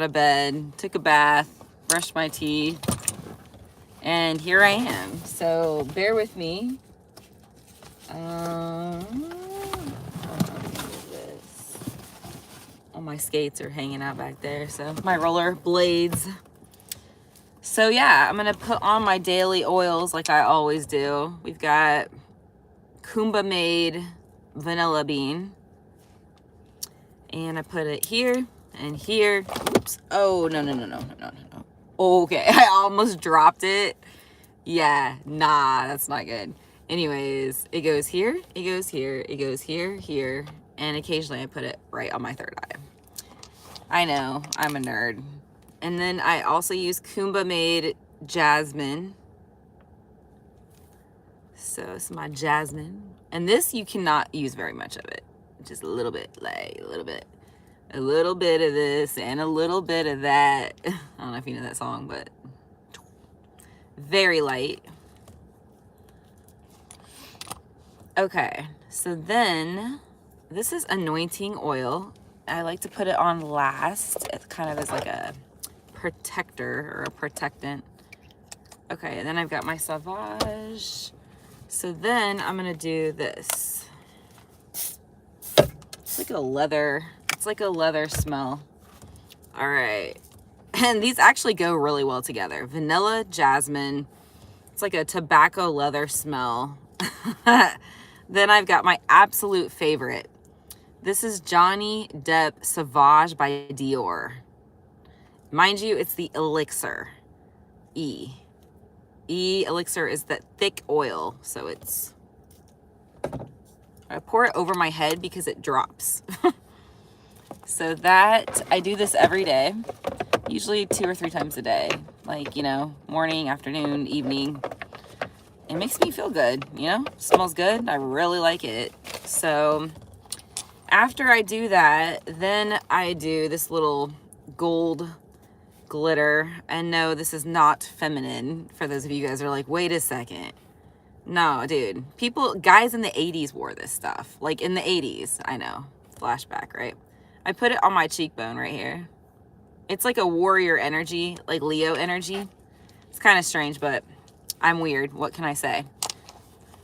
of bed, took a bath, brushed my teeth, and here I am. So bear with me. Oh, my skates are hanging out back there, so my roller blades. So yeah, I'm gonna put on my daily oils like I always do. We've got Kumba made vanilla bean, and I put it here and here. Oops. Oh, no. Okay, I almost dropped it. Yeah, nah, that's not good. Anyways, it goes here, it goes here, it goes here, here, and occasionally I put it right on my third eye. I know, I'm a nerd. And then I also use Kumba made jasmine. So it's my jasmine. And this, you cannot use very much of it. Just a little bit, like a little bit. A little bit of this and a little bit of that. I don't know if you know that song, but very light. Okay, so then this is anointing oil. I like to put it on last. It kind of is like a protector or a protectant. Okay, and then I've got my Sauvage. So then I'm gonna do this. It's like a leather, it's like a leather smell. All right, and these actually go really well together. Vanilla, jasmine, it's like a tobacco leather smell. Then I've got my absolute favorite. This is Johnny Depp Sauvage by Dior. Mind you, it's the elixir. E elixir is that thick oil, so it's, I pour it over my head because it drops. So that, I do this every day, usually 2 or 3 times a day, like, you know, morning, afternoon, evening. It makes me feel good, you know, smells good. I really like it. So after I do that, then I do this little gold glitter. And no, this is not feminine. For those of you guys who are like, wait a second. No, dude, guys in the 80s wore this stuff. Like in the 80s, I know, flashback, right? I put it on my cheekbone right here. It's like a warrior energy, like Leo energy. It's kind of strange, but I'm weird. What can I say?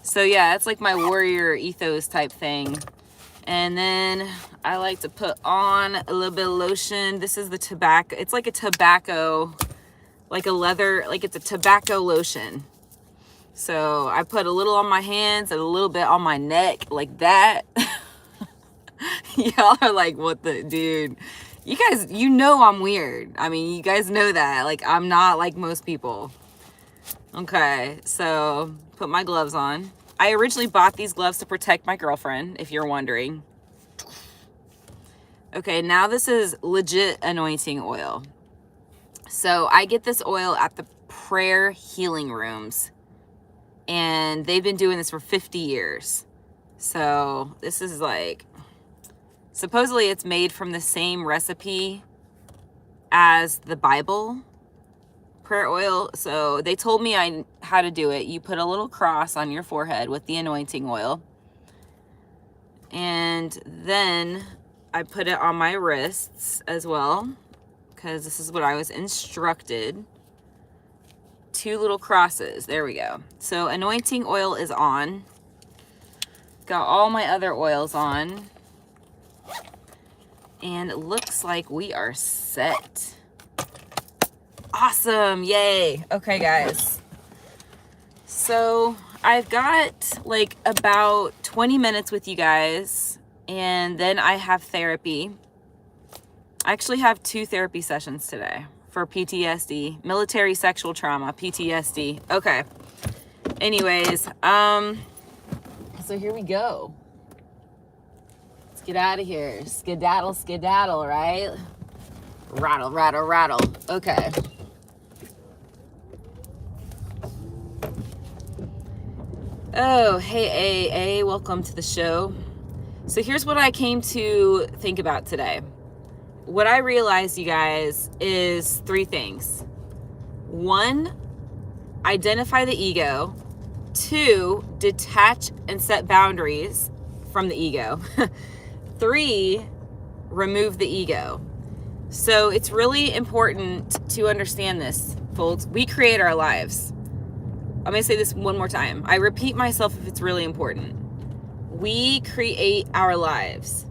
So yeah, it's like my warrior ethos type thing. And then I like to put on a little bit of lotion. This is the tobacco. It's like a tobacco, like a leather, like it's a tobacco lotion. So I put a little on my hands and a little bit on my neck like that. Y'all are like, what the, dude? You guys, you know I'm weird. I mean, you guys know that. Like, I'm not like most people. Okay, so put my gloves on. I originally bought these gloves to protect my girlfriend, if you're wondering. Okay, now this is legit anointing oil. So I get this oil at the prayer healing rooms. And they've been doing this for 50 years. So this is like, supposedly it's made from the same recipe as the Bible prayer oil. So they told me how to do it. You put a little cross on your forehead with the anointing oil. And then I put it on my wrists as well, because this is what I was instructed. 2 little crosses. There we go. So anointing oil is on. Got all my other oils on. And it looks like we are set. Awesome, yay. Okay, guys. So I've got like about 20 minutes with you guys, and then I have therapy. I actually have 2 therapy sessions today for PTSD, military sexual trauma, PTSD. Okay. Anyways, so here we go. Let's get out of here. Skedaddle, skedaddle, right? Rattle, rattle, rattle. Okay. Oh, hey, AA, welcome to the show. So here's what I came to think about today. What I realized, you guys, is 3 things. 1, identify the ego. 2, detach and set boundaries from the ego. 3, remove the ego. So it's really important to understand this, folks. We create our lives. I'm going to say this one more time. I repeat myself if it's really important. We create our lives.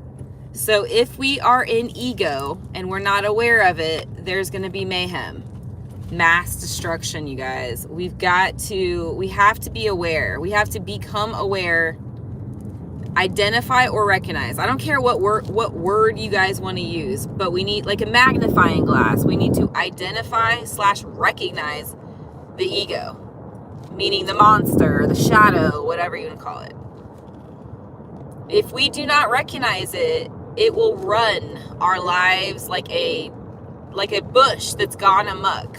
So if we are in ego and we're not aware of it, there's going to be mayhem, mass destruction, you guys. We have to be aware. We have to become aware, identify or recognize. I don't care what word you guys want to use, but we need like a magnifying glass. We need to identify / recognize the ego, meaning the monster, the shadow, whatever you want to call it. If we do not recognize it, it will run our lives like a bush that's gone amok.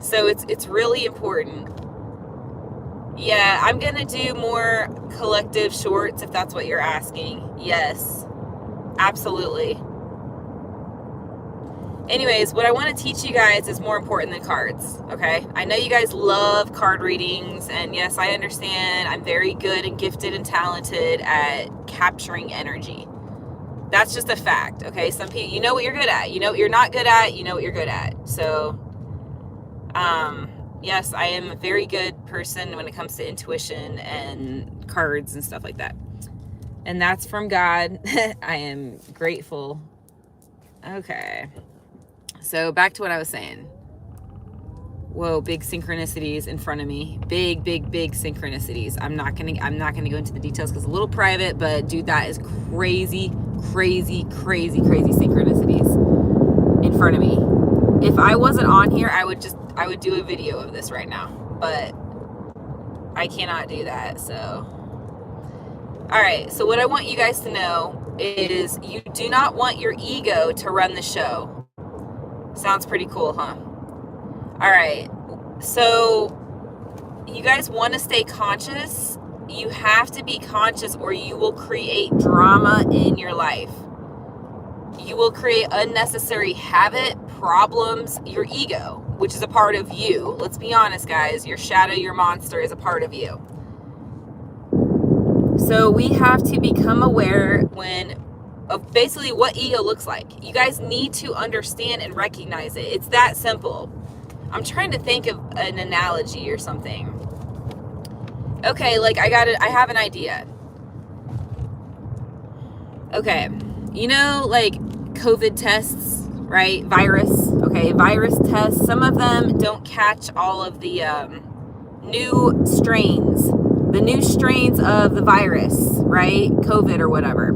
So it's really important. Yeah, I'm gonna do more collective shorts if that's what you're asking. Yes, absolutely. Anyways, what I want to teach you guys is more important than cards, okay? I know you guys love card readings, and yes, I understand. I'm very good and gifted and talented at capturing energy. That's just a fact, okay? Some people, you know what you're good at. You know what you're not good at. You know what you're good at. So, yes, I am a very good person when it comes to intuition and cards and stuff like that. And that's from God. I am grateful. Okay. So back to what I was saying. Whoa, big synchronicities in front of me. Big synchronicities. I'm not gonna go into the details because it's a little private, but dude, that is crazy synchronicities in front of me. If I wasn't on here, I would do a video of this right now, but I cannot do that. So, all right. So what I want you guys to know is you do not want your ego to run the show. Sounds pretty cool, huh? All right. So you guys want to stay conscious. You have to be conscious or you will create drama in your life. You will create unnecessary habit, problems, your ego, which is a part of you. Let's be honest, guys. Your shadow, your monster is a part of you. So we have to become aware of basically what ego looks like. You guys need to understand and recognize it. It's that simple. I'm trying to think of an analogy or something. Okay, I have an idea. Okay, you know, like COVID tests, right? Virus. Okay, virus tests. Some of them don't catch all of the new strains. The new strains of the virus, right? COVID or whatever.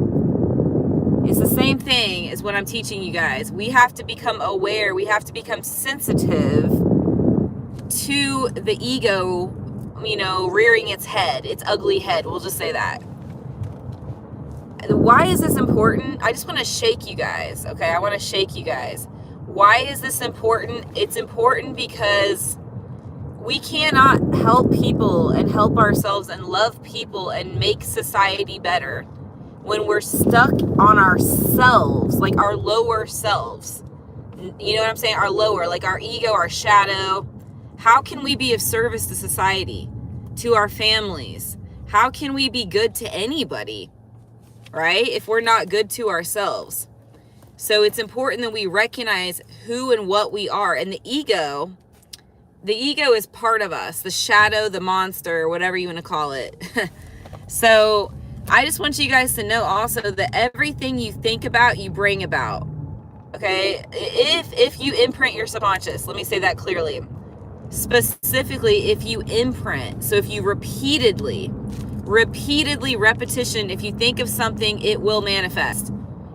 It's the same thing as what I'm teaching you guys. We have to become aware. We have to become sensitive to the ego, rearing its head, its ugly head. We'll just say that. Why is this important? I just want to shake you guys, okay? I want to shake you guys. Why is this important? It's important because we cannot help people and help ourselves and love people and make society better when we're stuck on ourselves, like our lower selves. You know what I'm saying? Our lower, like our ego, our shadow. How can we be of service to society, to our families? How can we be good to anybody, right? If we're not good to ourselves. So it's important that we recognize who and what we are. And the ego is part of us, the shadow, the monster, whatever you want to call it. So I just want you guys to know also that everything you think about, you bring about. Okay? If you imprint your subconscious, let me say that clearly. Specifically, if you imprint, so if you repeatedly, repetition, if you think of something, it will manifest.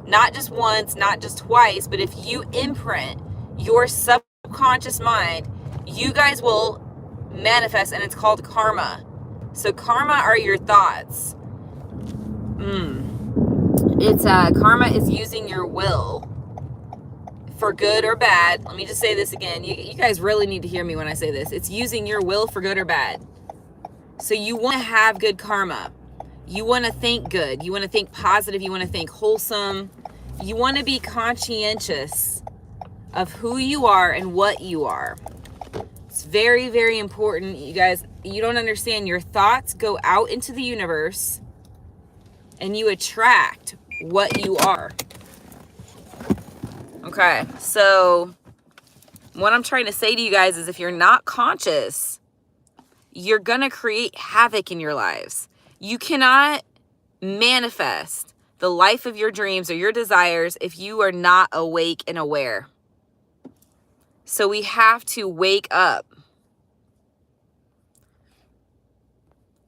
Not just once, not just twice, but if you imprint your subconscious mind, you guys will manifest, and it's called karma. So karma are your thoughts. It's karma is using your will for good or bad. Let me just say this again. You guys really need to hear me when I say this. It's using your will for good or bad. So you want to have good karma. You want to think good. You want to think positive. You want to think wholesome. You want to be conscientious of who you are and what you are. It's very, very important. You guys, you don't understand. Your thoughts go out into the universe and you attract what you are. Okay, so what I'm trying to say to you guys is if you're not conscious, you're going to create havoc in your lives. You cannot manifest the life of your dreams or your desires if you are not awake and aware. So we have to wake up.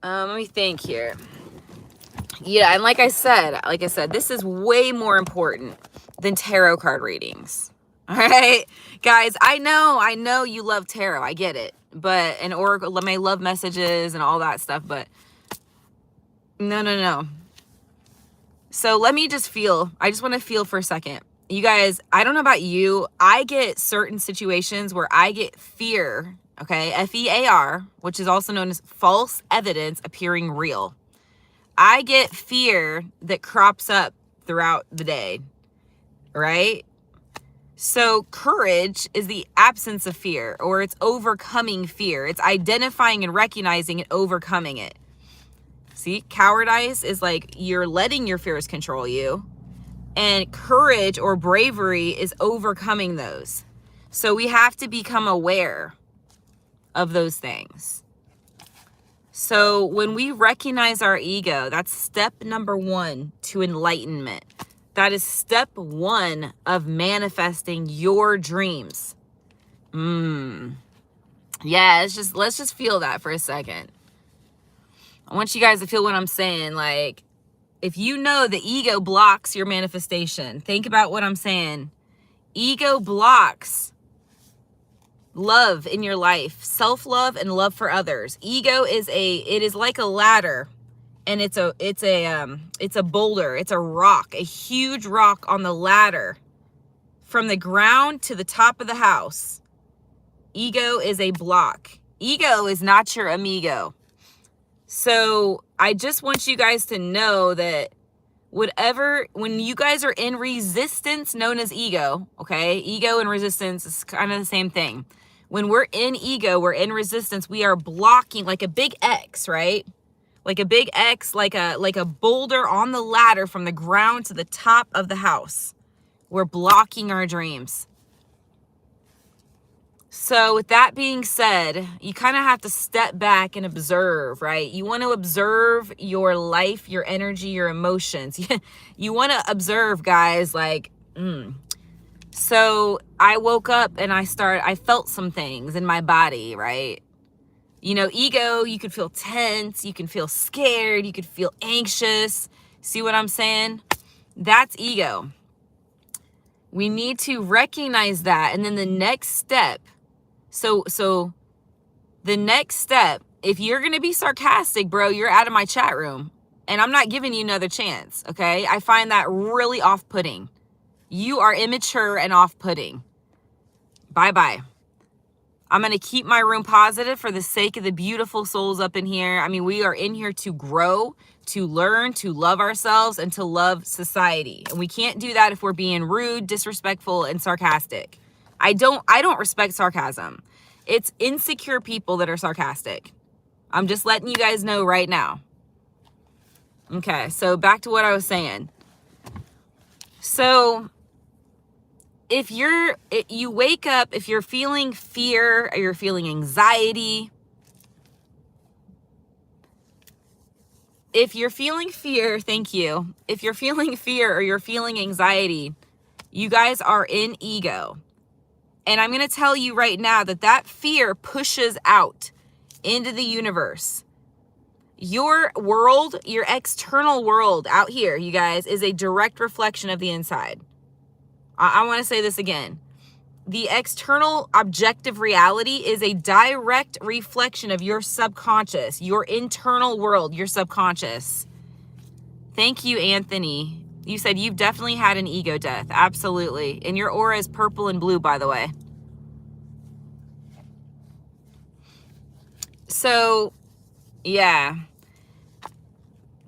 Let me think here. Yeah, and like I said, this is way more important than tarot card readings. All right, guys, I know you love tarot. I get it. But, and oracle, may love messages and all that stuff, but no. So let me just feel. I just want to feel for a second. You guys, I don't know about you. I get certain situations where I get fear, okay? F-E-A-R, which is also known as false evidence appearing real. I get fear that crops up throughout the day, right? So courage is the absence of fear, or it's overcoming fear. It's identifying and recognizing and overcoming it. See, cowardice is like you're letting your fears control you. And courage or bravery is overcoming those. So we have to become aware of those things. So when we recognize our ego, that's step number 1 to enlightenment. That is step 1 of manifesting your dreams. Yeah, let's just feel that for a second. I want you guys to feel what I'm saying. Like, if you know the ego blocks your manifestation, think about what I'm saying. Ego blocks love in your life, self-love and love for others. Ego is it is like a ladder, and it's a boulder, it's a rock, a huge rock on the ladder from the ground to the top of the house. Ego is a block. Ego is not your amigo. So I just want you guys to know that when you guys are in resistance, known as ego, okay? Ego and resistance is kind of the same thing. When we're in ego, we're in resistance, we are blocking like a big X, right? Like a big X, like a boulder on the ladder from the ground to the top of the house. We're blocking our dreams. So with that being said, you kind of have to step back and observe, right? You want to observe your life, your energy, your emotions. You want to observe, guys, like, So I woke up and I felt some things in my body, right? You know, ego, you could feel tense, you can feel scared, you could feel anxious. See what I'm saying? That's ego. We need to recognize that. And then the next step, so the next step, if you're going to be sarcastic, bro, you're out of my chat room. And I'm not giving you another chance, okay? I find that really off-putting. You are immature and off-putting. Bye-bye. I'm going to keep my room positive for the sake of the beautiful souls up in here. I mean, we are in here to grow, to learn, to love ourselves, and to love society. And we can't do that if we're being rude, disrespectful, and sarcastic. I don't respect sarcasm. It's insecure people that are sarcastic. I'm just letting you guys know right now. Okay, so back to what I was saying. So if you wake up, if you're feeling fear or you're feeling anxiety, if you're feeling fear, thank you. If you're feeling fear or you're feeling anxiety, you guys are in ego. And I'm going to tell you right now that fear pushes out into the universe. Your world, your external world out here, you guys, is a direct reflection of the inside. I want to say this again. The external objective reality is a direct reflection of your subconscious, your internal world, your subconscious. Thank you, Anthony. You said you've definitely had an ego death. Absolutely. And your aura is purple and blue, by the way. So, yeah.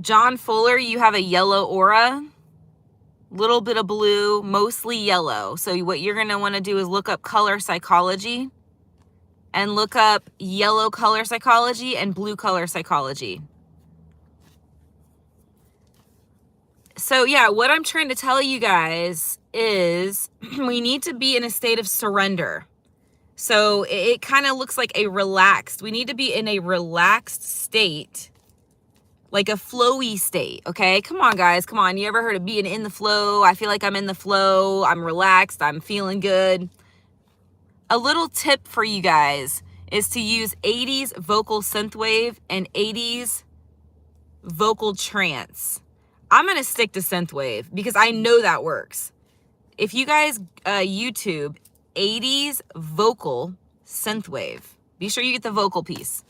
John Fuller, you have a yellow aura. Little bit of blue, mostly yellow. So what you're going to want to do is look up color psychology. And look up yellow color psychology and blue color psychology. So yeah, what I'm trying to tell you guys is we need to be in a state of surrender. So it kind of looks like we need to be in a relaxed state, like a flowy state, okay? Come on, guys, come on. You ever heard of being in the flow? I feel like I'm in the flow. I'm relaxed. I'm feeling good. A little tip for you guys is to use 80s vocal synthwave and 80s vocal trance. I'm going to stick to synthwave because I know that works. If you guys YouTube 80s vocal synthwave, be sure you get the vocal piece.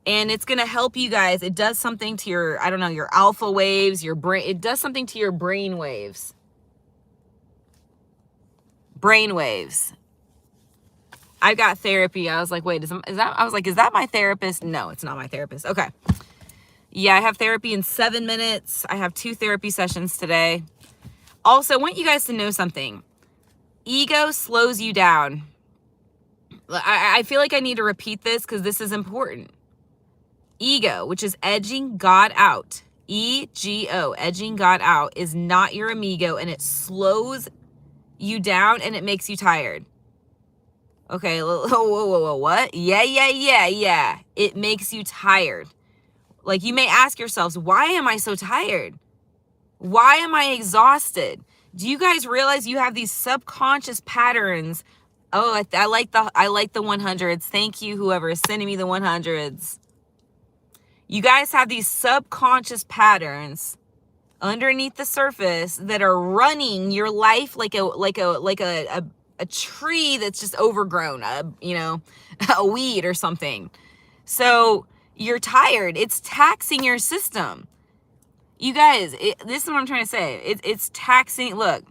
And it's going to help you guys. It does something to your, I don't know, your alpha waves, your brain. It does something to your brain waves. Brain waves. I got therapy. I was like, wait, is that my therapist? No, it's not my therapist. Okay. Yeah, I have therapy in 7 minutes. I have 2 therapy sessions today. Also, I want you guys to know something. Ego slows you down. I feel like I need to repeat this because this is important. Ego, which is edging God out. E-G-O, edging God out, is not your amigo, and it slows you down and it makes you tired. Okay, whoa, what? Yeah. It makes you tired. Like, you may ask yourselves, why am I so tired? Why am I exhausted? Do you guys realize you have these subconscious patterns? Oh, I like the 100s. Thank you, whoever is sending me the 100s. You guys have these subconscious patterns underneath the surface that are running your life like a tree that's just overgrown, a weed or something. So you're tired. It's taxing your system. You guys, this is what I'm trying to say. It's taxing. Look,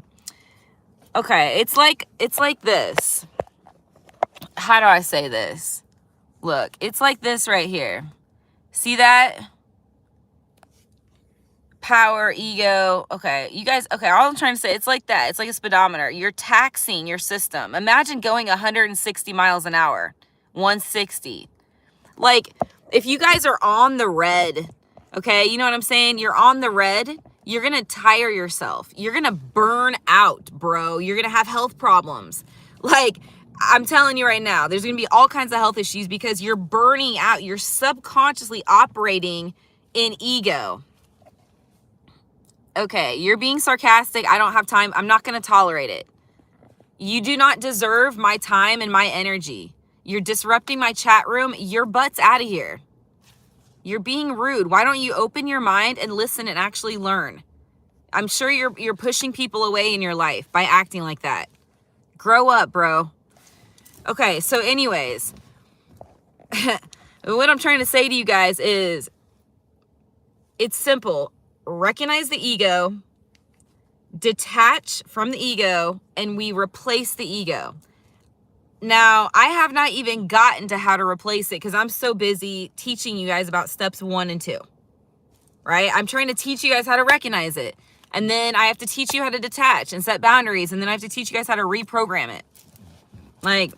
okay, it's like this. How do I say this? Look, it's like this right here. See that? Power, ego. Okay, you guys, okay, all I'm trying to say, it's like that. It's like a speedometer. You're taxing your system. Imagine going 160 miles an hour. 160. Like, if you guys are on the red, okay, you know what I'm saying? You're on the red, you're going to tire yourself. You're going to burn out, bro. You're going to have health problems. Like, I'm telling you right now, there's going to be all kinds of health issues because you're burning out. You're subconsciously operating in ego. Okay, you're being sarcastic. I don't have time. I'm not going to tolerate it. You do not deserve my time and my energy. You're disrupting my chat room. Your butt's out of here. You're being rude. Why don't you open your mind and listen and actually learn? I'm sure you're pushing people away in your life by acting like that. Grow up, bro. Okay, so anyways, what I'm trying to say to you guys is, it's simple. Recognize the ego, detach from the ego, and we replace the ego. Now, I have not even gotten to how to replace it because I'm so busy teaching you guys about steps 1 and 2, right? I'm trying to teach you guys how to recognize it. And then I have to teach you how to detach and set boundaries. And then I have to teach you guys how to reprogram it. Like,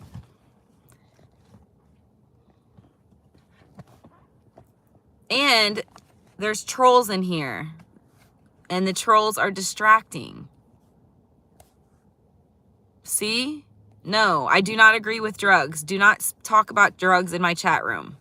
and there's trolls in here. And the trolls are distracting. See? No, I do not agree with drugs. Do not talk about drugs in my chat room.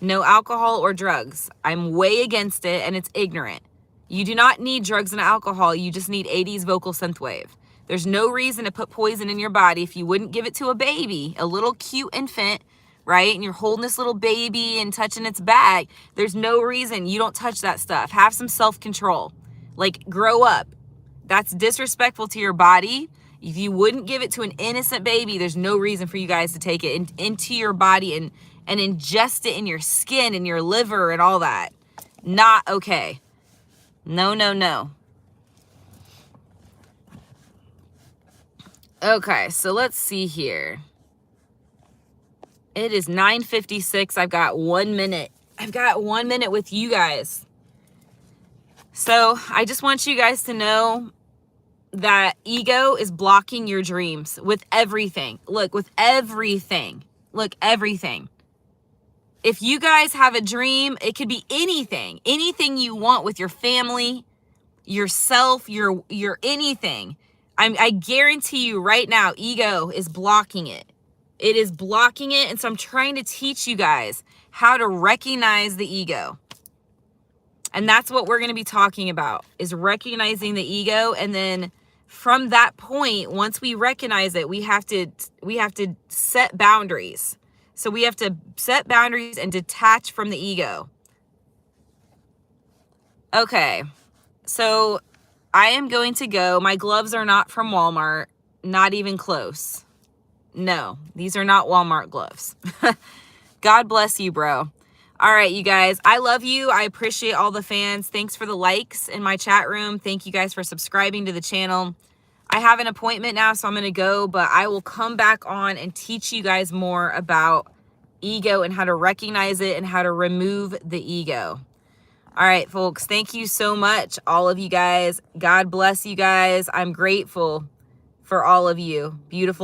No alcohol or drugs. I'm way against it, and it's ignorant. You do not need drugs and alcohol. You just need 80s vocal synthwave. There's no reason to put poison in your body if you wouldn't give it to a baby, a little cute infant, right? And you're holding this little baby and touching its bag. There's no reason you don't touch that stuff. Have some self-control. Like, grow up. That's disrespectful to your body. If you wouldn't give it to an innocent baby, there's no reason for you guys to take it into your body and ingest it in your skin and your liver and all that. Not okay. No. Okay, so let's see here. It is 9:56. I've got 1 minute. I've got 1 minute with you guys. So I just want you guys to know that ego is blocking your dreams with everything. Look, with everything. Look, everything. If you guys have a dream, it could be anything. Anything you want with your family, yourself, your anything. I guarantee you right now, ego is blocking it. It is blocking it. And so I'm trying to teach you guys how to recognize the ego. And that's what we're going to be talking about, is recognizing the ego. And then from that point, once we recognize it, we have to set boundaries. So we have to set boundaries and detach from the ego. Okay. So I am going to go. My gloves are not from Walmart, not even close. No, these are not Walmart gloves. God bless you, bro. All right, you guys, I love you. I appreciate all the fans. Thanks for the likes in my chat room. Thank you guys for subscribing to the channel. I have an appointment now, so I'm going to go, but I will come back on and teach you guys more about ego and how to recognize it and how to remove the ego. All right, folks, thank you so much, all of you guys. God bless you guys. I'm grateful for all of you. Beautiful.